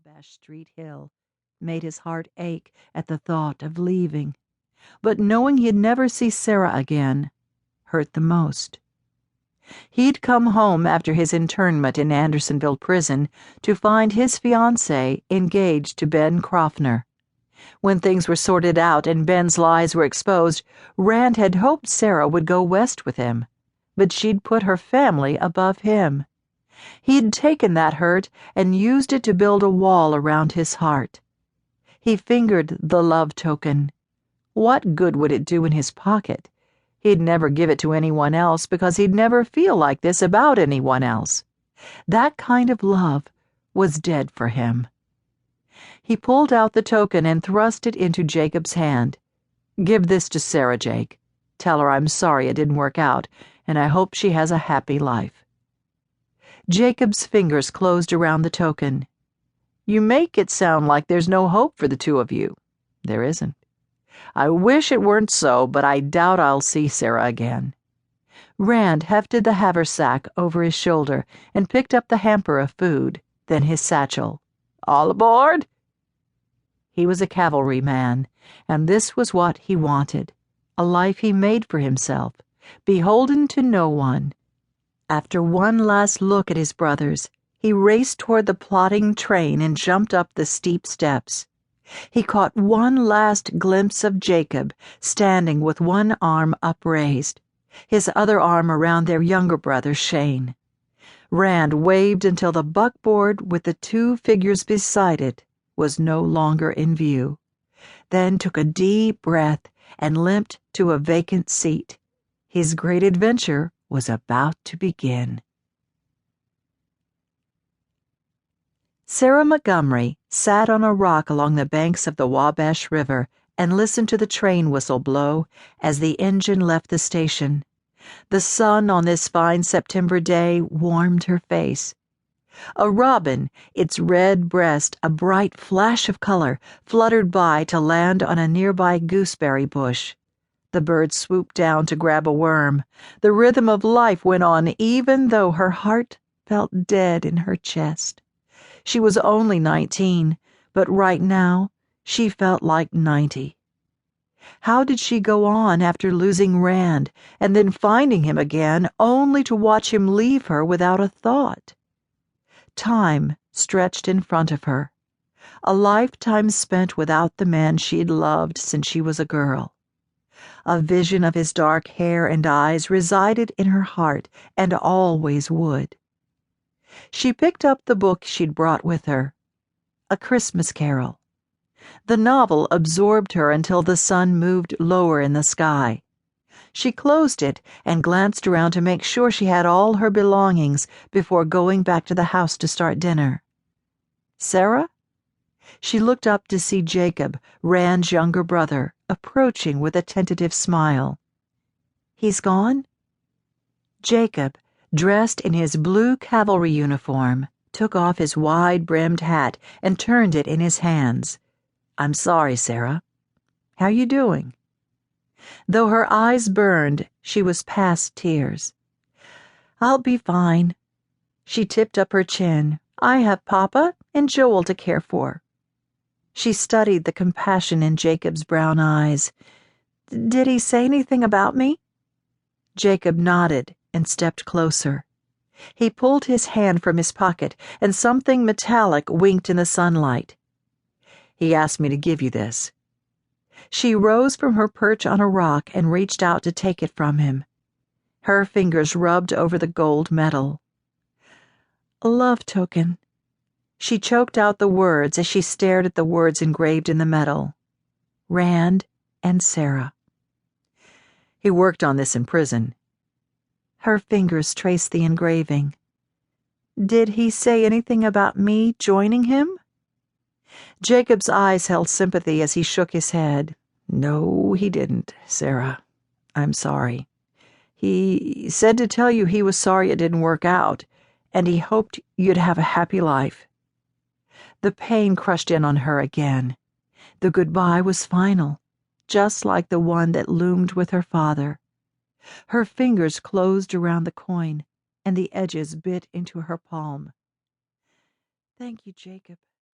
Wabash Street Hill made his heart ache at the thought of leaving, but knowing he'd never see Sarah again hurt the most. He'd come home after his internment in Andersonville prison to find his fiancée engaged to Ben Croffner. When things were sorted out and Ben's lies were exposed, Rand had hoped Sarah would go west with him, but she'd put her family above him. He'd taken that hurt and used it to build a wall around his heart. He fingered the love token. What good would it do in his pocket? He'd never give it to anyone else because he'd never feel like this about anyone else. That kind of love was dead for him. He pulled out the token and thrust it into Jacob's hand. "Give this to Sarah, Jake. Tell her I'm sorry it didn't work out, and I hope she has a happy life." Jacob's fingers closed around the token. "You make it sound like there's no hope for the two of you. There isn't. I wish it weren't so, but I doubt I'll see Sarah again." Rand hefted the haversack over his shoulder and picked up the hamper of food, then his satchel. "All aboard?" He was a cavalryman, and this was what he wanted, a life he made for himself, beholden to no one. After one last look at his brothers, he raced toward the plodding train and jumped up the steep steps. He caught one last glimpse of Jacob, standing with one arm upraised, his other arm around their younger brother, Shane. Rand waved until the buckboard with the two figures beside it was no longer in view, then took a deep breath and limped to a vacant seat. His great adventure was about to begin. Sarah Montgomery sat on a rock along the banks of the Wabash River and listened to the train whistle blow as the engine left the station. The sun on this fine September day warmed her face. A robin, its red breast a bright flash of color, fluttered by to land on a nearby gooseberry bush. The bird swooped down to grab a worm. The rhythm of life went on even though her heart felt dead in her chest. She was only 19, but right now she felt like 90. How did she go on after losing Rand and then finding him again only to watch him leave her without a thought? Time stretched in front of her, a lifetime spent without the man she'd loved since she was a girl. A vision of his dark hair and eyes resided in her heart and always would. She picked up the book she'd brought with her, A Christmas Carol. The novel absorbed her until the sun moved lower in the sky. She closed it and glanced around to make sure she had all her belongings before going back to the house to start dinner. Sarah? She looked up to see Jacob, Rand's younger brother, approaching with a tentative smile. "He's gone?" Jacob, dressed in his blue cavalry uniform, took off his wide-brimmed hat and turned it in his hands. "I'm sorry, Sarah. How you doing?" Though her eyes burned, she was past tears. "I'll be fine." She tipped up her chin. "I have Papa and Joel to care for." She studied the compassion in Jacob's brown eyes. "Did he say anything about me?" Jacob nodded and stepped closer. He pulled his hand from his pocket, and something metallic winked in the sunlight. "He asked me to give you this." She rose from her perch on a rock and reached out to take it from him. Her fingers rubbed over the gold medal. "A love token." She choked out the words as she stared at the words engraved in the metal. Rand and Sarah. "He worked on this in prison." Her fingers traced the engraving. "Did he say anything about me joining him?" Jacob's eyes held sympathy as he shook his head. "No, he didn't, Sarah. I'm sorry. He said to tell you he was sorry it didn't work out, and he hoped you'd have a happy life." The pain crushed in on her again. The goodbye was final, just like the one that loomed with her father. Her fingers closed around the coin, and the edges bit into her palm. "Thank you, Jacob."